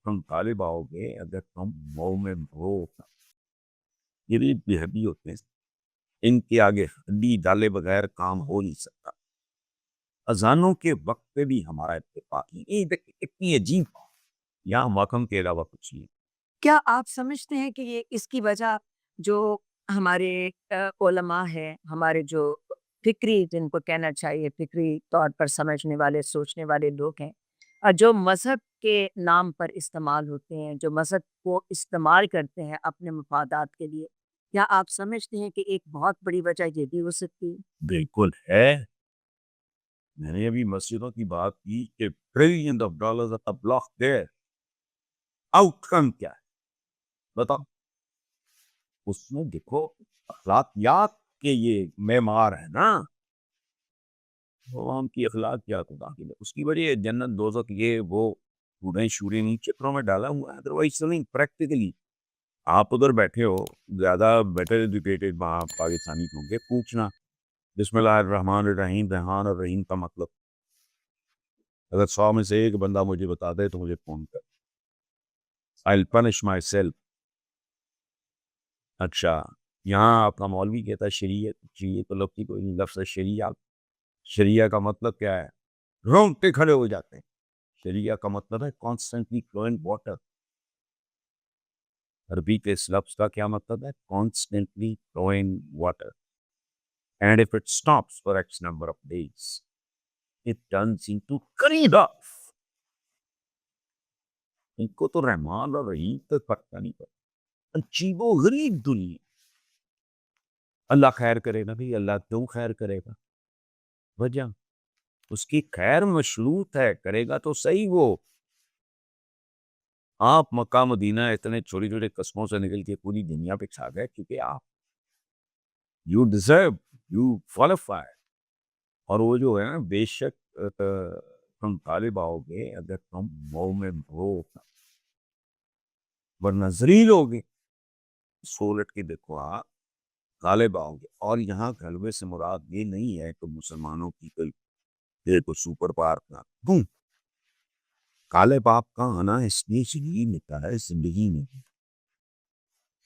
تم طالب آؤ گے اگر تم مومن ہو. یہ بھی بےحدی ہوتے ہیں, ان کے آگے ہڈی ڈالے بغیر کام ہو نہیں سکتا. اذانوں کے وقت پہ بھی ہمارا اتفاق نہیں. یہ دیکھیں اتنی عجیب یہاں موقم کے علاوہ کچھ نہیں. کیا آپ سمجھتے ہیں کہ یہ اس کی وجہ جو ہمارے علماء ہیں، ہمارے جو فکری، جن کو کہنا چاہیے فکری طور پر سمجھنے والے سوچنے والے لوگ ہیں، جو مذہب کے نام پر استعمال ہوتے ہیں، جو مذہب کو استعمال کرتے ہیں اپنے مفادات کے لیے، کیا آپ سمجھتے ہیں کہ ایک بہت بڑی وجہ یہ بھی ہو سکتی ہے؟ بالکل ہے. میں نے ابھی مسجدوں کی بات کی کہ trillion of dollars are block there. Outcome کیا ہے بتاؤ. اس میں دیکھو اخلاقیات کے یہ معمار ہے نا, عوام کی اخلاقیات داخل ہے. اس کی وجہ جنت دوزخ یہ وہ بوڑھے شورے نہیں چکروں میں ڈالا ہوا ہے. ادروائز چلیں پریکٹیکلی آپ ادھر بیٹھے ہو, زیادہ بیٹر ایجوکیٹڈ وہاں پاکستانی ہوں گے, پوچھنا بسم اللہ الرحمن الرحیم, رحمان اور رحیم کا مطلب. اگر 100 میں سے ایک بندہ مجھے بتا دے تو مجھے فون کر, I'll punish myself. اچھا یہاں آپ کا مولوی کہتا ہے شریعت, شریعت تو لفظ کوئی نہیں, لفظ شریعت. شریعہ کا مطلب کیا ہے؟ رونگٹے کھڑے ہو جاتے ہیں. شریعہ کا مطلب ہے کانسٹنٹلی فلوئنگ واٹر. عربی کے اس لفظ کا کیا مطلب ہے؟ Constantly flowing water. And if it stops for x number of days it turns into کریڈاف. ان کو تو رحمان اور رحیم تک پتہ نہیں پڑتا. عجیب و غریب دنیا. اللہ خیر کرے گا بھی, اللہ کیوں خیر کرے گا؟ وجہ اس کی خیر مشروط ہے, کرے گا تو صحیح. وہ آپ مکہ مدینہ اتنے چھوٹے چھوٹے قصبوں سے نکل کے پوری دنیا پہ چھا گئے کیونکہ آپ یو ڈیزرو, یو کوالیفائی. اور وہ جو ہے نا, بے شک تم طالب آؤ گے اگر تم مومن ہو, ورنہ ذلیل ہوگے. سولٹ کے دیکھو آپ غالب آؤ گے. اور یہاں غلبے سے مراد یہ نہیں ہے کہ مسلمانوں کی کوئی سپر پاور نہ ہوں. غالب آپ کا آنا اس لیے زندگی ملتا ہے, زندگی میں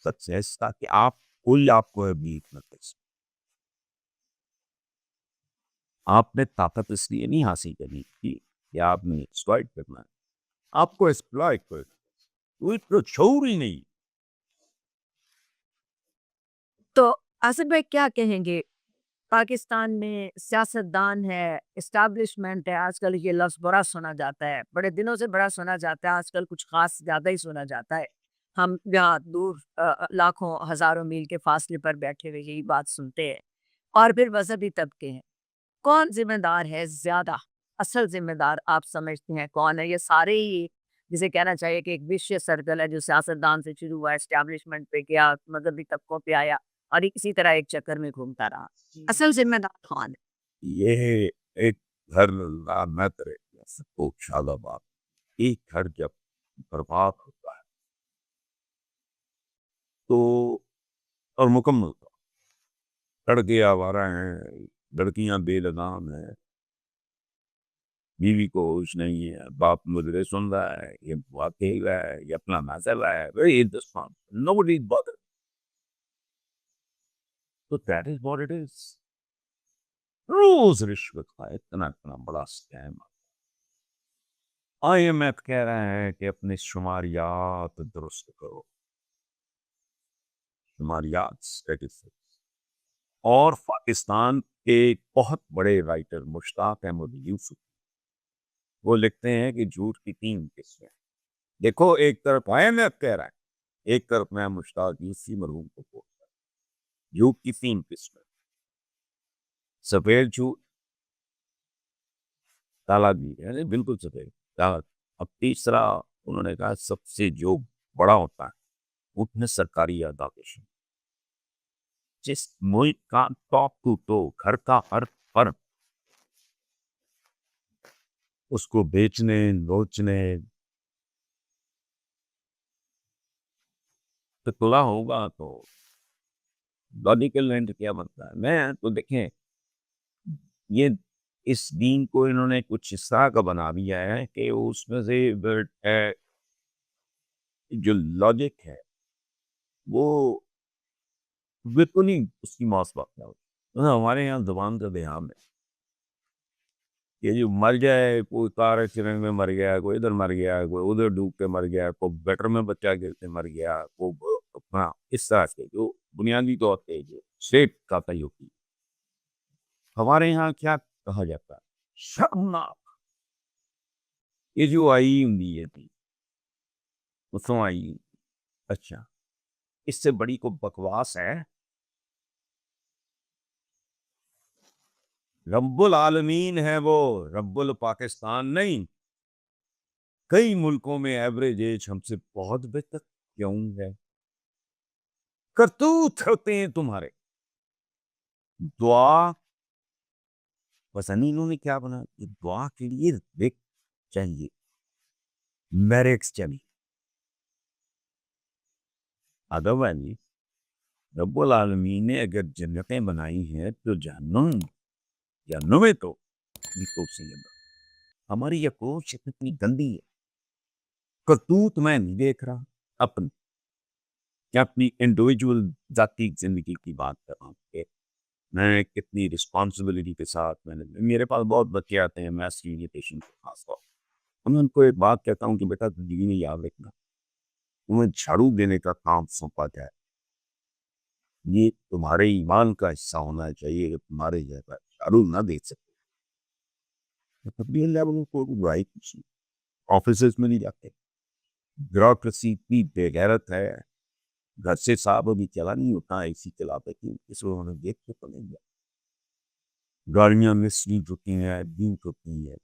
سکسیس کا کہ آپ کوئی آپ کو ابلیٹ نہ کر سکے. آپ نے طاقت اس لیے نہیں حاصل کرنی تھی کہ آپ نے ایکسپلائٹ کرنا ہے. آپ کو ایکسپلائٹ کرنا کوئی تو شعور ہی نہیں. تو آصف بھائی کیا کہیں گے؟ پاکستان میں سیاستدان ہے، اسٹیبلشمنٹ ہے، آج کل یہ لفظ بڑا سنا جاتا ہے، بڑے دنوں سے بڑا سنا جاتا ہے، آج کل کچھ خاص زیادہ ہی سنا جاتا ہے. ہم یہاں دور لاکھوں ہزاروں میل کے فاصلے پر بیٹھے ہوئے یہی بات سنتے ہیں. اور پھر مذہبی طبقے ہیں. کون ذمہ دار ہے زیادہ؟ اصل ذمہ دار آپ سمجھتے ہیں کون ہے؟ یہ سارے ہی جسے کہنا چاہیے کہ ایک وشیس سرکل ہے جو سیاستدان سے شروع ہوا، اسٹیبلشمنٹ پہ گیا، مذہبی طبقوں پہ آیا اور اسی طرح ایک چکر میں گھومتا رہا. اصل ذمہ دار کون ہے؟ یہ ایک گھر نہ کرے سب کو شادہ بات. ایک گھر جب برباد ہوتا ہے تو, اور مکمل لڑکے آوارہ ہیں, لڑکیاں بے لگام ہیں, بیوی کو ہوش نہیں ہے, باپ مجرے سن رہا ہے, یہ بوا کھیل رہا ہے, یہ اپنا میسر رہا ہے, very interesting. Nobody is bothered. So that is what it is. روز رشوت کا اتنا بڑا سکیم. آئی ایم ایف کہہ رہے ہیں کہ اپنے شماریات درست کرو, شماریات اسٹیٹسٹکس. اور پاکستان کے بہت بڑے رائٹر مشتاق احمد یوسف وہ لکھتے ہیں کہ جھوٹ کی 3 قسمیں. دیکھو ایک طرف آئی ایم ایف کہہ رہا ہے, ایک طرف میں مشتاق یوسفی مرحوم کو بولتا ہے. جھوٹ کی 3 قسمیں: سفید جھوٹ, کالا بھی یعنی بالکل سفید کالا. اب تیسرا انہوں نے کہا سب سے جو بڑا ہوتا ہے اس میں سرکاری اعداد. جس ملک کا ٹاپ تو گھر کا ہر فرد اس کو بیچنے لوچنے تو کھلا ہوگا تو لاجیکل اینڈ کیا بنتا ہے. میں تو دیکھیں یہ اس دین کو انہوں نے کچھ اس طرح کا بنا دیا ہے کہ اس میں سے جو لاجک ہے وہ بالکل ہی اس کی ماس واقع ہوتی ہے. ہمارے یہاں زبان کا دیہام ہے کہ جو مر جائے، کوئی کار ایکسیڈنٹ میں مر گیا، کوئی ادھر مر گیا، کوئی ادھر ڈوب کے مر گیا، کوئی گٹر میں بچہ گر کے مر گیا، ہاں اس طرح سے جو بنیادی طور پہ جو سیٹ کا تعین ہوتی ہے. ہمارے یہاں کیا کہا جاتا ہے؟ شرمناک. یہ جو آئی ہوئی ہے تھی اس میں آئی. اچھا اس سے بڑی کو بکواس ہے. رب العالمین ہے وہ، رب الپاکستان نہیں. کئی ملکوں میں ایوریج ایج ہم سے بہت بہتر کیوں ہے؟ کرتوت ہوتے ہیں تمہارے. دعا پسند انہوں نے کیا بنا، دعا کے لیے دیکھ چاہیے، میرکس چاہیے. ادروائز رب العالمین نے اگر جنتیں بنائی ہیں تو جہنم میں تو ہماری اپروچ اتنی گندی ہے. کرتوت میں نہیں دیکھ رہا اپنی انڈیویجول ذاتی زندگی کی بات کر رہا ہوں کہ میں کتنی رسپانسبلٹی کے ساتھ میرے پاس بہت بچے آتے ہیں میتھس کی ایجوکیشن کے خاص طور میں ان کو ایک بات کہتا ہوں کہ بیٹا زندگی میں یاد رکھنا، تمہیں جھاڑو دینے کا کام سونپا جائے یہ تمہارے ایمان کا حصہ ہونا چاہیے کہ تمہارے جیسا جھاڑو نہ دے سکتے. آفیسز میں نہیں جاتے، بیوروکریسی اتنی بے غیرت ہے. گھر سے صاحب ابھی چلا نہیں ہوتا، اسی چلاتے کی اس کو انہوں نے دیکھ کے تو نہیں گیا. گاڑیاں مسلیٹ ہوتی ہیں، بیوٹ ہوتی ہے.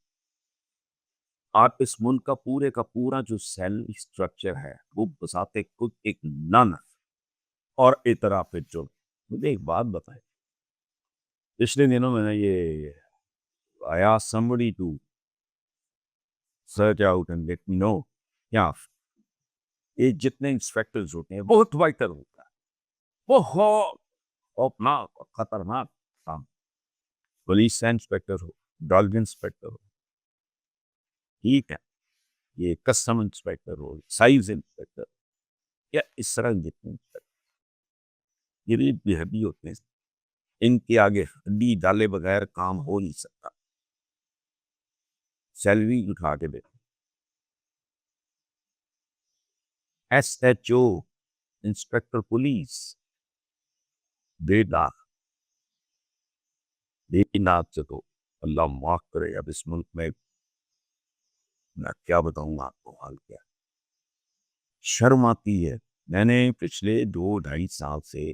آپ اس ملک کا پورے کا پورا جو سیلری اسٹرکچر ہے وہ بذات خود ایک نن اور اعتراف جو. مجھے ایک بات بتائیں، پچھلے دنوں میں نے یہ آیا somebody to search out and let me know کیا یہ جتنے انسپیکٹرز ہوتے ہیں بہت وائٹل ہوتا ہے، بہت خوفناک اور خطرناک کام. پولیس انسپیکٹر ہو، ڈرگ انسپیکٹر ہو، ٹھیک ہے، یہ کسٹم انسپیکٹر ہو، سائز انسپیکٹر یا اس طرح جتنے یہ بھی بےحدی ہوتے ہیں. ان کے آگے ہڈی ڈالے بغیر کام ہو نہیں سکتا. سیلری اٹھا کے دیتے SHO انسپیکٹر پولیس 1.5 لاکھ. لیکن آپ سے تو اللہ معاف کرے، اب اس ملک میں کیا بتاؤں آپ کو حال کیا. شرم آتی ہے. میں نے پچھلے 2-2.5 سال سے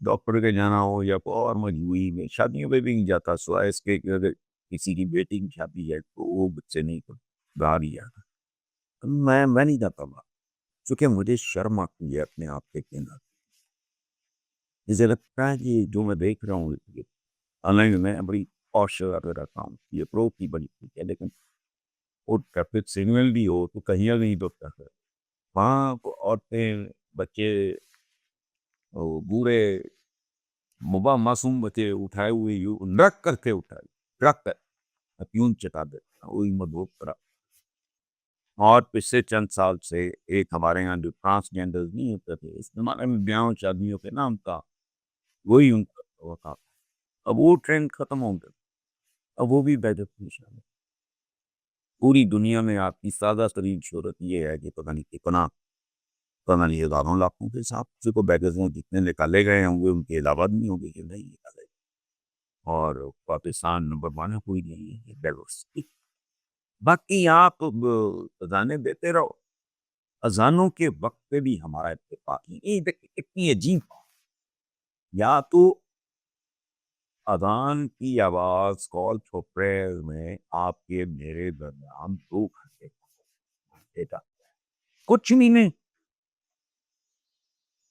ڈاکٹر کے جانا ہو یا کوئی اور مجبوری میں شادیوں پہ بھی نہیں جاتا، سوائے اس کے کہ اگر کسی کی بیٹی کی شادی ہے تو وہ بچے نہیں تو باہر ہی جاتا. میں نہیں جاتا باہر کیونکہ مجھے شرم آتی ہے اپنے آپ کے کہنا. مجھے لگتا ہے کہ جو میں دیکھ رہا ہوں آن لائن میں بڑی پوش رہتا ہوں، یہ پرو کی بڑی ٹھیک ہے، لیکن وہ ٹریفک سگنل بھی ہو تو کہیں نہیں دکھتا ہے وہاں عورتیں بچے بوڑھے معصوم بچے اٹھائے ہوئے رکھ کر کے رکھ کر پیون چٹا دیتا وہی مدبوب کرا. اور پچھلے چند سال سے ایک ہمارے یہاں جو ٹرانسجینڈر نہیں ہوتے تھے اس زمانے میں بیاہوں شادیوں کے نام تھا وہی ان کا ہوتا. اب وہ ٹرینڈ ختم ہو گیا، اب وہ بھی بیجت نہیں. پوری دنیا میں آپ کی سادہ ترین شہرت یہ ہے کہ پتہ نہیں کتنا پتہ نہیں ہزاروں لاکھوں کے حساب سے کو بیگز جتنے نکالے گئے ہوں گے ان کے علاوہ نہیں ہوں گے کہ نہیں نکالے. اور پاکستان نمبر 1 ہے، کوئی نہیں ہے بیگز. باقی آپ اذانیں دیتے رہو، اذانوں کے وقت پہ بھی ہمارا اتفاق نہیں. اتنی عجیب یا تو اذان کی آواز کال فور پریئر میں آپ کے میرے درمیان 2 گھنٹے کا کچھ نہیں.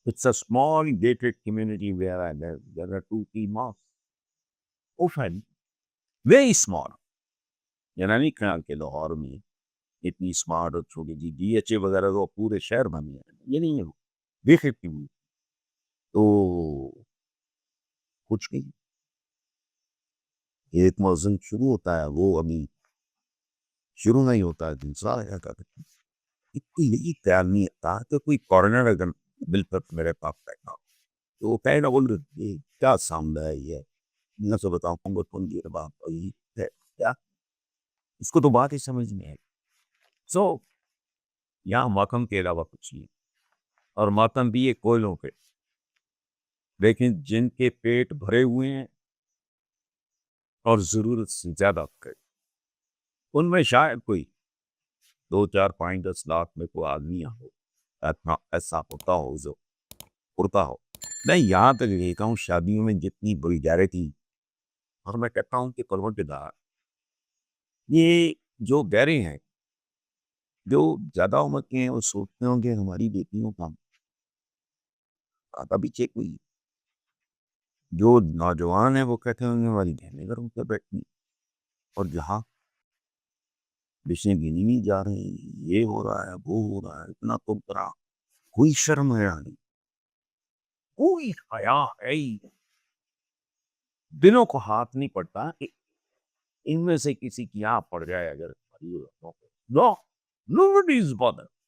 It's a small gated community where I live. There are 2-3 mosques. Often, very small. نہیں خیال کے لاہور میں اتنی اسمارٹ اور چھوٹی جی DHA وغیرہ تو پورے شہر میں نہیں ہے، یہ نہیں ہے دیکھے تو کچھ نہیں. ایک موزن شروع ہوتا ہے وہ ابھی شروع نہیں ہوتا ہے دوسرا کوئی یہی خیال نہیں آتا کہ کوئی فارنر اگر بل پر میرے پاس بیٹھا ہو تو وہ کہے نا بول یہ کیا سامنا ہے یہ میں سے بتاؤں گا کون دیر باپ کیا اس کو تو بات ہی سمجھ نہیں آئی. سو یہاں ماتم کے علاوہ کچھ نہیں اور ماتم بھی یہ کوئلوں پہ لیکن جن کے پیٹ بھرے ہوئے ہیں اور ضرورت سے زیادہ کرے ان میں شاید کوئی 2 4 5 10 لاکھ میں کوئی آدمی ہو ایسا ہوتا ہو جو اڑتا ہو. میں یہاں تک دیکھا ہوں شادیوں میں جتنی ویلگیرٹی اور میں کہتا ہوں کہ پروردگار یہ جو گہرے ہیں جو زیادہ عمر کے ہیں وہ سوچتے ہوں کہ ہماری بیٹیوں کا آتا پیچھے کوئی جو نوجوان ہیں وہ کہتے ہوں گے ہماری بہنیں گھروں پہ بیٹھنی اور جہاں بشیں گنی نہیں جا رہے ہیں یہ ہو رہا ہے وہ ہو رہا ہے اتنا تم کرا کوئی شرم ہے نہیں کوئی حیا ہے ہی نہیں. دنوں کو ہاتھ نہیں پڑتا کہ ان میں سے کسی کی یہاں پڑ جائے اگر نو نوبڈی از بادر